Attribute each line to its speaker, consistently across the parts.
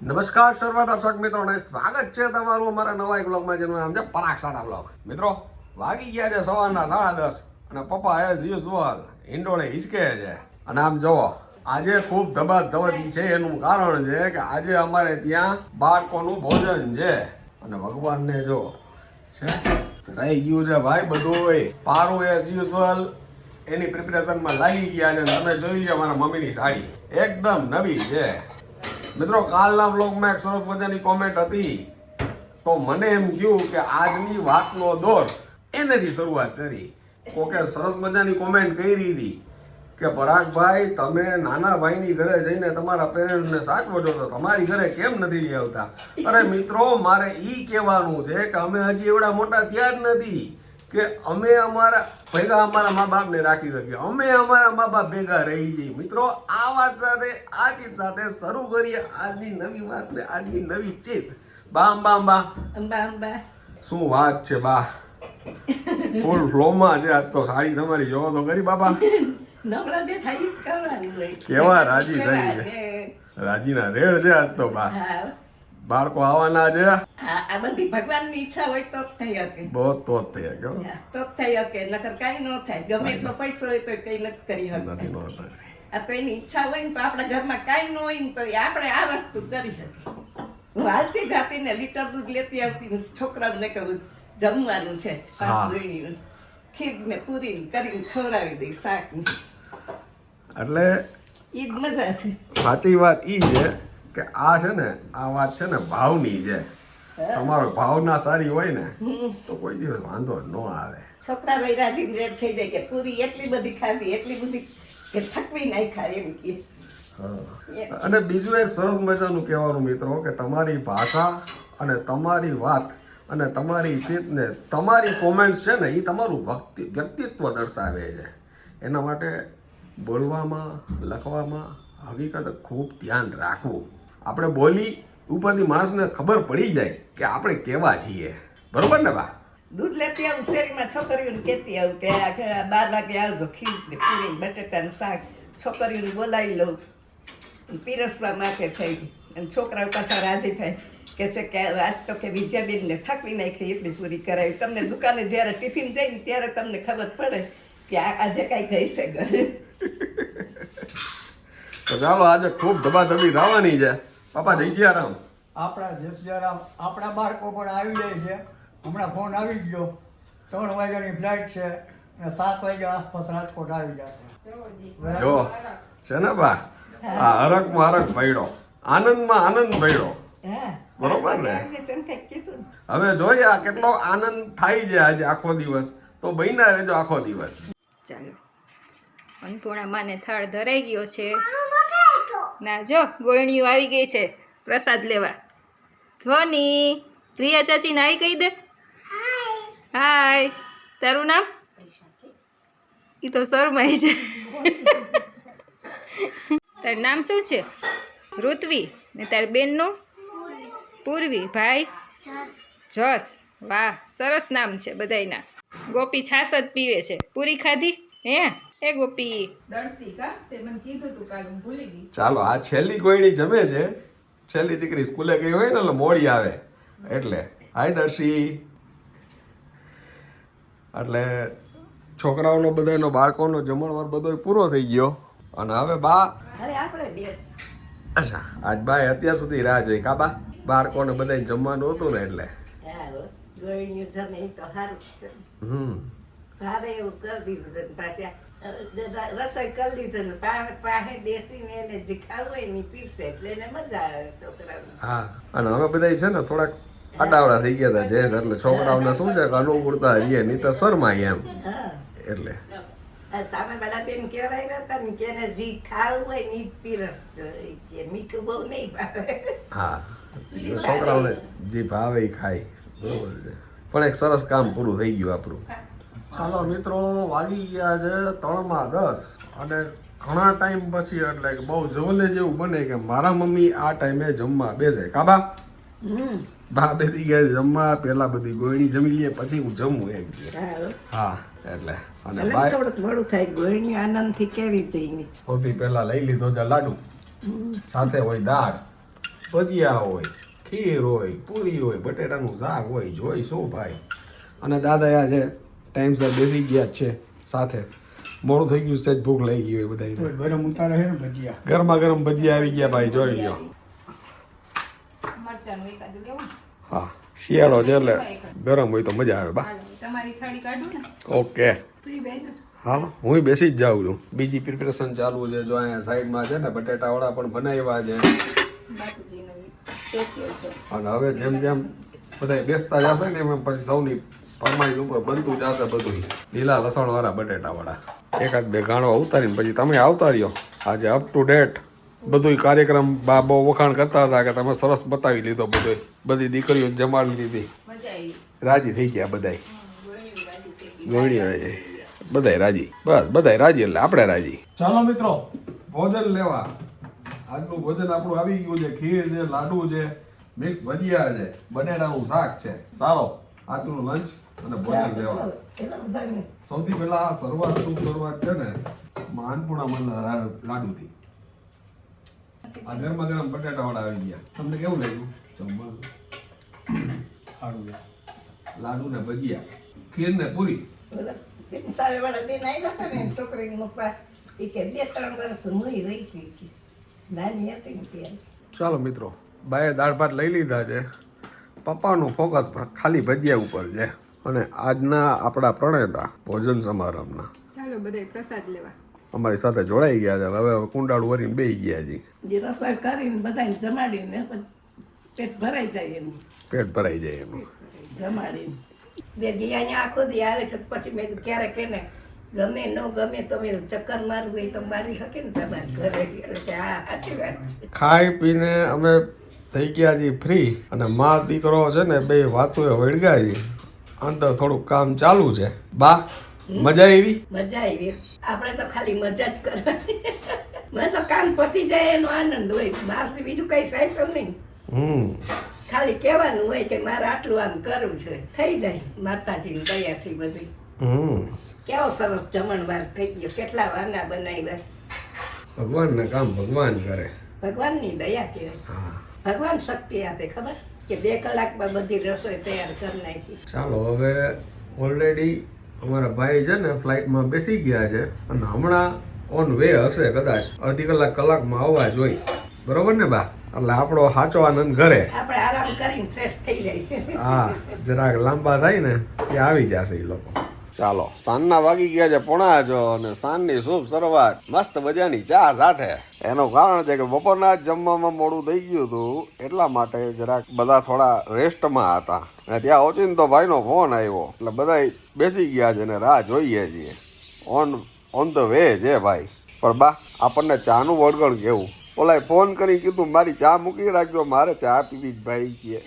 Speaker 1: નમસ્કાર સર્વ દર્શક મિત્રોને સ્વાગત છે તમારું અમારા નવા એક બ્લોગમાં જેનું નામ છે પરાગ સાદા બ્લોગ. મિત્રો વાગી ગયા છે સવારના 10:30 અને પપ્પા એઝ યુઝ્યુઅલ ઈંડોળે હિંચકે છે. અને આમ જોવો આજે ખૂબ ધબાધબતી છે. એનું કારણ છે કે આજે અમારે ત્યાં બાળકોનું ભોજન છે અને ભગવાનને જો છે રહી ગયું છે ભાઈ બધું પારું એઝ યુઝ્યુઅલ એની પ્રિપેરેશનમાં લાગી ગયા. અને તમે જોઈ લો મારા મમ્મીની સાડી એકદમ નવી છે. મિત્રો કાલના બ્લોગમાં એક સરસ મજાની કોમેન્ટ હતી તો મને એમ થયું કે આજની વાતનો દોર એનાથી શરૂઆત કરી. કોકે સરસ મજાની કોમેન્ટ કરી હતી કે પરાગભાઈ તમે નાના ભાઈની ઘરે જઈને તમારા પેરેન્ટ્સને સાચવો છો તો તમારી ઘરે કેમ નથી લઈ આવતા? અરે મિત્રો મારે ઈ કહેવાનું છે કે અમે હજી એવડા મોટા થયા જ નથી કે અમે અમારા ભેગા અમારા મા બાપને રાખી શકીએ. અમે અમારા મા બાપ ભેગા રહી જઈએ. મિત્રો આ વાત સાથે આ ચીજ સાથે શરૂ કરીએ આજની નવી વાત ને આજની નવી ચીજ. બા અંબા અંબા શું વાત છે બા, ફૂલ ફ્લોમાં છે આજ તો. સાડી તમારી જોવો તો કરી બાપા કેવા રાજી થઈ છે. રાજીના રેડ છે આજ તો બા. બાળકો આવવાના છે.
Speaker 2: આ બધી ભગવાનની ઈચ્છા હોય તો જ થઈ શકે.
Speaker 1: બહુ તો જ થઈ શકે
Speaker 2: તો જ થઈ શકે, નકર કાંઈ ન થાય. ગમે એટલો પૈસો હોય તો કઈ નથી કરી
Speaker 1: નથી
Speaker 2: શકતા. આ તો એની ઈચ્છા હોય ને તો આપણા ઘરમાં કાંઈ ન હોય ને તો આપણે આ વસ્તુ કરી શકીએ. હું હાલતી જાતી ને લીટર દૂધ લેતી આવતી ને છોકરાઓને કહું જમવાનું છે, ખીર ને પૂરી કરીને ખવડાવી દઈ શાક ને.
Speaker 1: એટલે
Speaker 2: ઈ જ મજા છે.
Speaker 1: સાચી વાત ઈ છે કે આ છે ને આ વાત છે ને ભાવની છે. તમારો ભાવના સારી હોય ને તો કોઈ દિવસ વાંધો ન આવે.
Speaker 2: છોકરા ભાઈ રાજી રેડ થઈ જાય કે પૂરી એટલી બધી ખાધી એટલી બધી કે થકવી નાખ્યા એમ કે.
Speaker 1: અને બીજું એક સરસ મજાનું કહેવાનું મિત્રો કે તમારી ભાષા અને તમારી વાત અને તમારી ચીજને તમારી કોમેન્ટ્સ છે ને એ તમારું વ્યક્તિત્વ દર્શાવે છે. એના માટે બોલવામાં લખવામાં હકીકત ખૂબ ધ્યાન રાખવું. આપણે બોલી ઉપરથી માણસને ખબર પડી જાય કે આપણે કેવા છીએ. બરોબર ને બા?
Speaker 2: દૂધ લેતી આવું શેરીમાં છોકરીઓને કહેતી આવું કે 12 વાગે આવજો, ખીર ને પૂરી બટેટાનું શાક. છોકરીઓને બોલાવી લઉં પીરસવા માટે થઈ. અને છોકરાઓ પાછા રાજી થાય કે છે કે આજ તો કે વિજયાબેનને થાકવી નાખી એટલી પૂરી કરાવી. તમને દુકાને જ્યારે ટિફિન જઈને ત્યારે તમને ખબર પડે કે આજે કાંઈ ગઈ છે ઘરે.
Speaker 1: તો ચાલો આજે ખૂબ ધબાધબી થવાની છે. પાપા જય સિયારામ.
Speaker 3: આપણા જય સિયારામ. આપણા બાળકો પણ આવી જાય છે. હમણાં ફોન આવી ગયો, 3 વાગ્યાની ફ્લાઇટ છે અને 7 વાગ્યા આસપાસ રાજકોટ આવી જશે.
Speaker 1: જો છે ને બા આ હરખમાં હરખ ભયડો, આનંદમાં આનંદ ભયડો. બરોબર ને? હવે જોઈએ આ કેટલો આનંદ થાય છે આજે આખો દિવસ. તો બન્યા રહેજો આખો દિવસ.
Speaker 4: ચાલો અન્નપૂર્ણા માને થાળ ધરાઈ ગયો છે. ના જો ગોયણીઓ આવી ગઈ છે પ્રસાદ લેવા. ધ્વની પ્રિયા ચાચીને આવી કહી દે હાય. તારું નામ? એ તો શરમાઈ છે. તારું નામ શું છે? ઋત્વી. ને તારી બેનનું? પૂર્વી. ભાઈ? જસ. વાહ સરસ નામ છે બધાયના. ગોપી છાસ જ પીવે છે. પૂરી ખાધી હે? એ ગોપી ચાલો આ
Speaker 1: છેલ્લી ગોયણી જમે છે. છેલ્લી દીકરી સ્કૂલે ગઈ હોય ને એટલે મોડી આવે એટલે. હાય દર્શી. એટલે છોકરાઓનો બધાનો બાળકોનો જમણવાર બધો પૂરો થઈ ગયો અને હવે બા અચ્છા આજ બાય અત્યાર સુધી રાહ જોઈ કાબા. બાળકોને બધા જમવાનું હતું ને એટલે
Speaker 2: રસોઈ કરી લીધું પાસે બેસીને એને જે ખાવું હોય ને પીરસે એટલે એને મજા આવે છોકરાઓને.
Speaker 1: હા અને હવે બધા છે ને થોડાક અડાવડા થઈ ગયા હતા જેસ એટલે છોકરાઓને શું છે કે અનુકૂળતા રહીએ નહીં તો શરમાય એમ. એટલે
Speaker 2: સામે વાળા બેન કહેવાય હતા ને કે એને જે ખાવું હોય ને પીરસ કે મીઠું બહુ નહીં ભાવે.
Speaker 1: હા છોકરાઓને જે ભાવે એ ખાય. બરોબર છે. પણ એક સરસ કામ પૂરું થઈ ગયું આપણું. ચાલો મિત્રો વાગી ગયા છે 9:10 અને ઘણા ટાઈમ પછી એટલે કે બહુ જવલે જેવું બને કે મારા મમ્મી આ ટાઈમે જમવા બેસે. કાબા બા બેસી ગયા જમવા. પેલા બધી ગોયણી જમી લઈએ પછી હું જમું એમ. હા એટલે અને
Speaker 2: થોડુંક મોડું થાય. ગોયણી આનંદથી કેવી થઈ.
Speaker 1: સૌથી પહેલા લઈ લીધો છે લાડુ, સાથે હોય દાળ, ભજીયા હોય, ખીર હોય, પૂરી હોય, બટેટાનું શાક હોય, જોઈ શું ભાઈ. અને દાદા આજે ટાઈમસર બેસી ગયા જ છે સાથે. મોડું થઈ ગયું છે, ભૂખ લઈ ગઈ હોય બધાને.
Speaker 3: કોઈ ગરમ ઉતારે છે ને ભજીયા.
Speaker 1: ગરમા ગરમ ભજીયા આવી ગયા ભાઈ, જોઈ લ્યો.
Speaker 4: મરચાંનું એકાદું લેવું.
Speaker 1: હા, શિયાળો છે એટલે ગરમ હોય તો મજા આવે બા.
Speaker 4: હાલો, તમારી થાળી કાઢું ને.
Speaker 1: ઓકે,
Speaker 2: તું બેન
Speaker 1: હાલો હું બેસી જ જાઉં છું. બીજી પ્રિપેરેશન ચાલુ છે. જો અહીંયા સાઈડમાં છે ને બટેટા વડા પણ બનાવ્યા છે.
Speaker 4: બાપુજીનું સ્પેશિયલ છે.
Speaker 1: અને હવે જેમ જેમ બધા બેસતા જશે ને એમ પછી સૌની ફરમાઈશ ઉપર બનતું જશે બધું. લીલા લસણ વાળા બટેટા વડા એકાદ બે ગાણો ઉતારીને પછી તમે આવતા રહ્યો. આજે અપ ટુ ડેટ બધું કાર્યક્રમ બા બહુ વખાણ કરતા હતા કે તમે સરસ બતાવી લીધો બધું. બધી દીકરીઓ જમાડી લીધી,
Speaker 4: મજા આવી.
Speaker 1: રાજી થઈ ગયા બધાય.
Speaker 4: ગોળીઓ રાજી થઈ ગઈ.
Speaker 1: ગોળીઓ રાજી, બધાય રાજી. બસ બધાય રાજી એટલે આપણે રાજી. ચાલો મિત્રો, ભોજન લેવા. આજનું ભોજન આપણું આવી ગયું છે. ખીર છે, લાડુ છે, મિક્સ ભજીયા છે, બટેટાનું શાક છે. સારો આજનું લંચ અને ભોજન લેવા.
Speaker 2: એટલા બધા ને
Speaker 1: સૌથી પહેલા શરૂઆત છે ને માનપુણા મનના લાડુથી. આ ગરમા ગરમ બટેટા વડા આવી ગયા. તમને કેવું લાગ્યું જમવાનું?
Speaker 3: સારું છે.
Speaker 1: લાડુ ને ભજીયા, ખીર ને પૂરી.
Speaker 2: પેલી સાવેવાળા બેન આવ્યા હતા ને છોકરીને મૂકવા. એ કે 2-3 વર્ષ હું રહી ગઈ નાની હતી ને ત્યારે.
Speaker 1: ચાલો મિત્રો, બાએ દાળ ભાત લઈ લીધા છે. પપ્પાનું ફોકસ ખાલી ભજીયા ઉપર છે. અને આજના આપણા પ્રણેતા ભોજન સમારંભના
Speaker 4: ચાલો બધાય પ્રસાદ લેવા.
Speaker 1: અમારી સાથે જોડાઈ ગયા છે. હવે કુંડાળું વરીને બેસી ગયા છે.
Speaker 2: જે રસોઈ કરીને બધાને જમાડીને પછી પેટ ભરાઈ જાય એનું.
Speaker 1: પેટ ભરાઈ જાય એનું.
Speaker 2: જમાડીને બે દી અહીંયા આખો દી આવે છે પછી મેં કીધું ક્યારેક એને ગમે ન ગમે તમે ચક્કર મારવું હોય તો મારી શકે ને તમારે ઘરે એટલે હા સાચી વાત.
Speaker 1: ખાઈ પીને અમે થઈ ગયા છીએ ફ્રી. અને મા દીકરો છે ને બે વાતો વળગ્યા છે. અંદર થોડુંક કામ ચાલુ છે. બા મજા આવી?
Speaker 2: મજા આવી. આપણે તો ખાલી મજા જ કરવાની. મને તો કામ પતી જાય એનો આનંદ હોય. મારે બીજું કઈ સાયકલ નહીં. ખાલી કહેવાનું હોય કે મારે આટલું આમ કરવું છે, થઈ જાય માતાજીની દયાથી બધી. કેવો સરસ જમણવાર થઈ ગયો. કેટલા વાના બનાવ્યા.
Speaker 1: ભગવાનના કામ ભગવાન કરે.
Speaker 2: ભગવાનની દયા કહેવાય. ભગવાન શક્તિ આપે ખબર કે 2 કલાકમાં બધી રસોઈ તૈયાર કરી નાખી.
Speaker 1: ચાલો હવે ઓલરેડી અમારા ભાઈ છે ને ફ્લાઇટમાં બેસી ગયા છે. અને હમણાં ઓન વે હશે કદાચ. અડધી કલાકમાં આવવા જોઈએ. બરોબર ને બા? એટલે આપણો સાચો આનંદ ઘરે.
Speaker 2: આપણે આરામ કરીને ફ્રેશ થઈ જાય.
Speaker 1: હા, જરાક લાંબા થાય ને ત્યાં આવી જશે એ લોકો. ચાલો, સાંજના વાગી ગયા છે 9:30 અને સાંજની શુભ શરૂઆત મસ્ત મજાની ચા સાથે. એનું કારણ છે કે બપોરના જ જમવામાં મોડું થઈ ગયું હતું એટલા માટે જરાક બધા થોડા રેસ્ટમાં હતા. અને ત્યાં ઓચિંતો ભાઈનો ફોન આવ્યો એટલે બધા બેસી ગયા છે ને રાહ જોઈએ છીએ. ઓન ધ વે છે ભાઈ. પણ બા આપણને ચાનું વળગણ કેવું. ઓલાએ ફોન કરી કીધું મારી ચા મૂકી રાખજો, મારે ચા પીવી જ ભાઈ કે.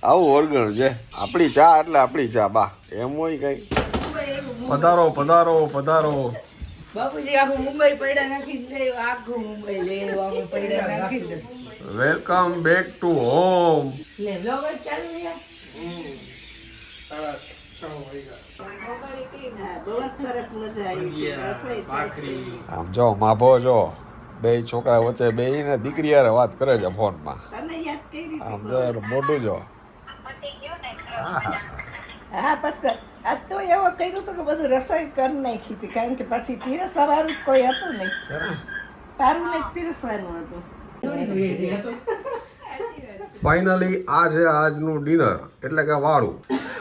Speaker 1: આવું વળગણ છે. આપણી ચા એટલે આપણી ચા બા, એમ હોય કઈ. પધારો પધારો પધારો.
Speaker 2: બાપુજી આખું મુંબઈ પડ્યા નાખી દે. આખું મુંબઈ લેવાનું પડ્યા નાખી દે.
Speaker 1: Welcome back to home.
Speaker 2: લે બ્લોગ જ ચાલુ છે. બહુ જ સરસ મજા આવી. રસોઈ સારી.
Speaker 1: આમ જો માભો જો બે છોકરા વચ્ચે બે ને દીકરી હારે વાત કરે છે ફોનમાં.
Speaker 2: તને યાદ કરી.
Speaker 1: આમ જો મોટું જો.
Speaker 2: હા પછી આજ તો એવો કર્યું હતું કે બધું રસોઈ કરી નાખી હતી. કારણ કે પછી પીરસવા વાળું કોઈ હતું નહીં. તારું ને પીરસવાનું હતું.
Speaker 1: ફાઇનલી આ છે આજનું ડિનર એટલે કે વાળું.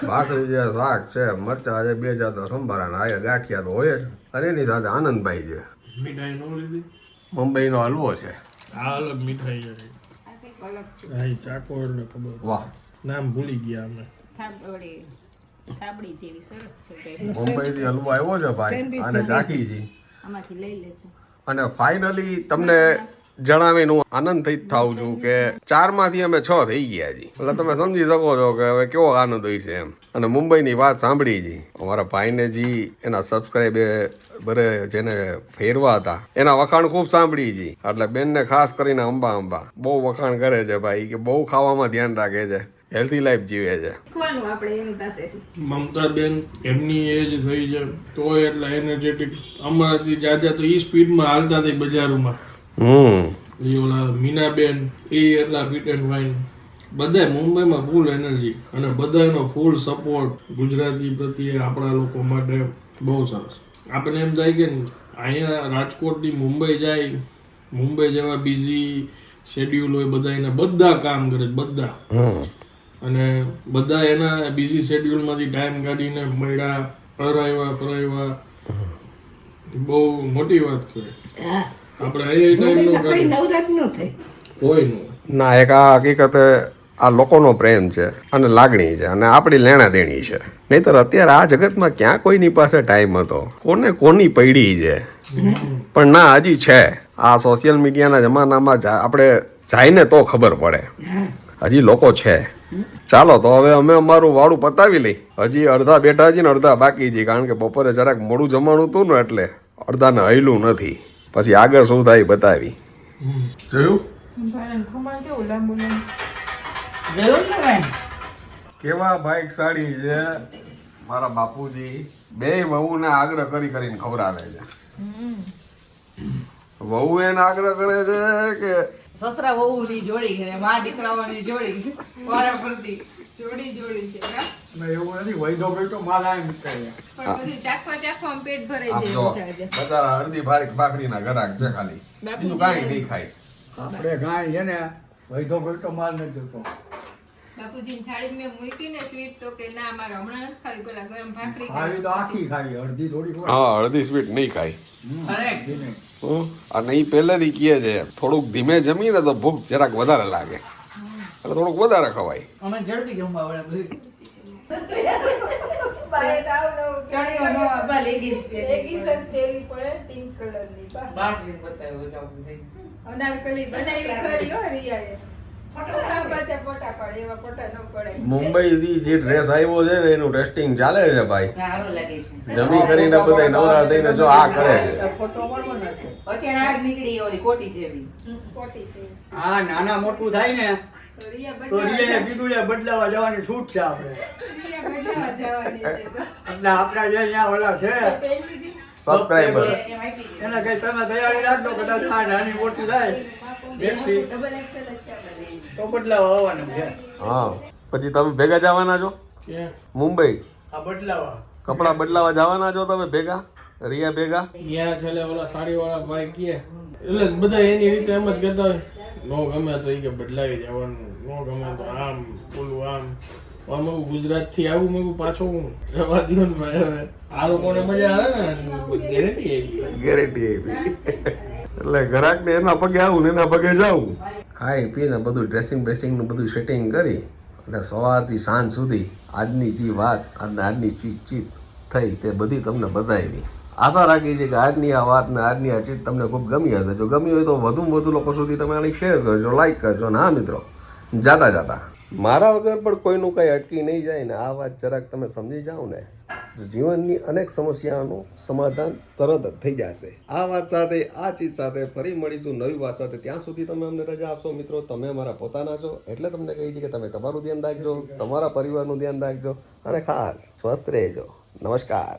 Speaker 1: ભાખરી છે, શાક છે, મરચા છે, 2 જાતના સંભારા ને આ ગાંઠિયા તો હોય જ. અને એની સાથે આનંદભાઈ છે.
Speaker 5: મીઠાઈ નો લીધી.
Speaker 1: મુંબઈનો હલવો છે.
Speaker 5: આ અલગ મીઠાઈ છે.
Speaker 4: આ કંઈક અલગ છે.
Speaker 5: હા ઈ ચાકોર ને ખબર.
Speaker 1: વાહ,
Speaker 5: નામ ભૂલી ગયા અમે.
Speaker 4: થાબડી જેવી સરસ છે કંઈક.
Speaker 1: મુંબઈથી હલવો આવ્યો છે ભાઈ. અને ચાખી છે.
Speaker 4: આમાંથી લઈ લેજો.
Speaker 1: અને ફાઇનલી તમને જણાવીને હું આનંદ થઈ થાઉં છું કે 4 માંથી અમે 6 થઈ ગયા છીએ. એટલે તમે સમજી શકો છો કે હવે કેવો આનંદ હોય છે એમ. અને મુંબઈની વાત સાંભળી જી અમારા ભાઈને જી એના સબસ્ક્રાઈબરે જેને ફેરવા હતા એના વખાણ ખૂબ સાંભળી જી. એટલે બેનને ખાસ કરીને અંબા બહુ વખાણ કરે છે ભાઈ કે બહુ ખાવામાં ધ્યાન રાખે છે, હેલ્ધી લાઈફ જીવે છે.
Speaker 4: શીખવાનું આપણે એની પાસેથી.
Speaker 5: મમતાબેન એમની એજ થઈ છે તોય એટલા એનર્જેટિક. અમારાથી જાજા તો ઈ સ્પીડમાં હાલતા થઈ બજારોમાં. એ ઓલા મીનાબેન એ એટલા ફિટ એન્ડ ફાઇન, બધા મુંબઈમાં ફૂલ એનર્જી અને બધાનો ફૂલ સપોર્ટ ગુજરાતી પ્રત્યે આપણા લોકો માટે બહુ સરસ. આપણને એમ થાય કે અહીંયા રાજકોટથી મુંબઈ જાય, મુંબઈ જેવા બિઝી શેડ્યુલ હોય બધા, એના બધા કામ કરે બધા, અને બધા એના બિઝી શેડ્યુલમાંથી ટાઈમ કાઢીને મળ્યા, પરાયવા બહુ મોટી વાત કહેવાય. આપણે અહીંયા ટાઈમ નો
Speaker 2: નવરાત ન થઈ
Speaker 5: કોઈનું
Speaker 1: ના, એક આ હકીકતે આ લોકોનો પ્રેમ છે અને લાગણી છે અને આપણી લેણા દેણી છે. નહીંતર અત્યારે આ જગતમાં ક્યાં કોઈની પાસે ટાઈમ હતો, કોને કોની પૈડી છે. પણ ના, હજી છે. આ સોશિયલ મીડિયાના જમાનામાં આપણે જઈને તો ખબર પડે, હજી લોકો છે. ચાલો તો હવે અમે અમારું વાળું પતાવી લઈ. હજી અડધા બેઠા છીએ ને અડધા બાકી છે, કારણ કે બપોરે જરાક મોડું જમવાનું હતું ને એટલે અડધાને હૈલું નથી. પછી આગળ શું થાય બતાવી. જોયું
Speaker 2: જોયું ને ભાઈ?
Speaker 1: કેવા ભાઈશાળી છે મારા બાપુજી. બે વહુને આગ્રહ કરીને ખવડાવે છે. વહુ એને આગ્રહ કરે છે કે
Speaker 2: સસરા વહુની જોડી છે, મા દીકરાઓની જોડી વારા ફરતી
Speaker 4: જોડી છે હા?
Speaker 3: ને એવું નથી, વૈધો બેટો માલ આય મૂકે
Speaker 4: પણ બધું ચાખવા પેટ ભરાઈ
Speaker 1: આમ
Speaker 4: જાય
Speaker 1: જો
Speaker 4: એવું છે આજે.
Speaker 1: બચારા અડધી ભાખરીના ઘરાક છે ખાલી, બીજું કાંઈ નહીં ખાય.
Speaker 3: આપણે ગાય છે ને વૈધો બેટો માલ નથી જોતો.
Speaker 4: બાપુજીની થાળી મેં મૂકી ને સ્વીટ તો કે ના મારે હમણાં નથી ખાવી, પેલા ગરમ ભાખરી
Speaker 3: ખાવી તો આખી ખાવી, અડધી થોડી હોય.
Speaker 1: હા, અડધી સ્વીટ નહીં ખાય.
Speaker 3: ધીમે.
Speaker 1: અને એ પહેલેથી કહે છે થોડુંક ધીમે જમીને તો ભૂખ જરાક વધારે લાગે, એટલે થોડુંક વધારે ખવાય.
Speaker 2: અમે ઝડપી જમવા વાળા બધું
Speaker 4: બાય તો આવું નવું
Speaker 2: ચણીઓ નો બા લેગીસ
Speaker 4: લેગીસ જ પહેરવી પડે પિંક કલરની બા.
Speaker 2: બાટરી બતાવ્યો જાવું થઈ
Speaker 4: અનારકલી બનાવી ખરી હો રિયાએ. ફોટા પાછા ફોટા પડે એવા ફોટા ન પડાય.
Speaker 1: મુંબઈથી જે ડ્રેસ આવ્યો છે ને એનું ટેસ્ટિંગ ચાલે છે ભાઈ.
Speaker 2: સારું લાગે છે.
Speaker 1: જમી કરીને બધા નવરા થઈને જો આ કરે છે.
Speaker 3: ફોટો મળવો નથી.
Speaker 2: અત્યારે આગ નીકળી હોય કોટી જેવી.
Speaker 4: ખોટી છે
Speaker 3: આ નાના મોટું થાય ને
Speaker 4: તો રિયા
Speaker 3: તો રિયાને કીધું છે બદલાવા જવાની છૂટ છે આપણે.
Speaker 4: બદલાવા જવાની છે તો.
Speaker 3: એટલે આપણા જે અહીંયા ઓલા છે
Speaker 1: સબસ્ક્રાઇબર
Speaker 2: એમ આપી દીધું.
Speaker 3: એને કઈ તમે તૈયારી રાખજો, કદાચ આ નાની મોટી થાય બેસી
Speaker 4: ડબલ એક્સેલ જ છે આપણે.
Speaker 3: તો બદલાવા આવવાનું છે.
Speaker 1: હા. પછી તમે ભેગા જવાના છો
Speaker 5: ક્યાં
Speaker 1: મુંબઈ?
Speaker 3: આ બદલાવા
Speaker 1: કપડા બદલાવા જવાના છો તમે ભેગા, રિયા ભેગા?
Speaker 5: ત્યાં છેલ્લે ઓલા સાડીવાળા ભાઈ કહે એટલે બધા એની રીતે એમ જ કહેતા હોય, નો ગમે તો એ કે બદલાવી જવાનું, નો ગમે તો આમ પેલું આમ. આમાં ગુજરાતથી આવું મેં પાછો હું રવા દો ને ભાઈ, હવે આ લોકોને મજા આવે ને ગેરંટી આવી.
Speaker 1: ગેરંટી આપી. એટલે ગ્રાહકને એના પગે આવું ને એના પગે જાવું. ખાઈ પીને બધું ડ્રેસિંગ બ્રેસિંગનું બધું સેટિંગ કરી અને સવારથી સાંજ સુધી આજની જે વાત અને આજની ચીજ થઈ તે બધી તમને બતાવી. આશા રાખી છે કે આજની આ વાત ને આજની આ ચીજ તમને ખૂબ ગમી હશે. જો ગમી હોય તો વધુમાં વધુ લોકો સુધી તમે આની શેર કરજો, લાઈક કરજો. ને હા મિત્રો, જાતા મારા વગર પણ કોઈનું કંઈ અટકી નહીં જાય ને આ વાત જરાક તમે સમજી જાઓ ને, જીવનની અનેક સમસ્યાઓનું સમાધાન તરત જ થઈ જશે. આ વાત સાથે, આ ચીજ સાથે ફરી મળીશું નવી વાત સાથે. ત્યાં સુધી તમે અમને રજા આપશો મિત્રો. તમે અમારા પોતાના છો એટલે તમને કહી છે કે તમે તમારું ધ્યાન રાખજો, તમારા પરિવારનું ધ્યાન રાખજો અને ખાસ સ્વસ્થ રહેજો. નમસ્કાર.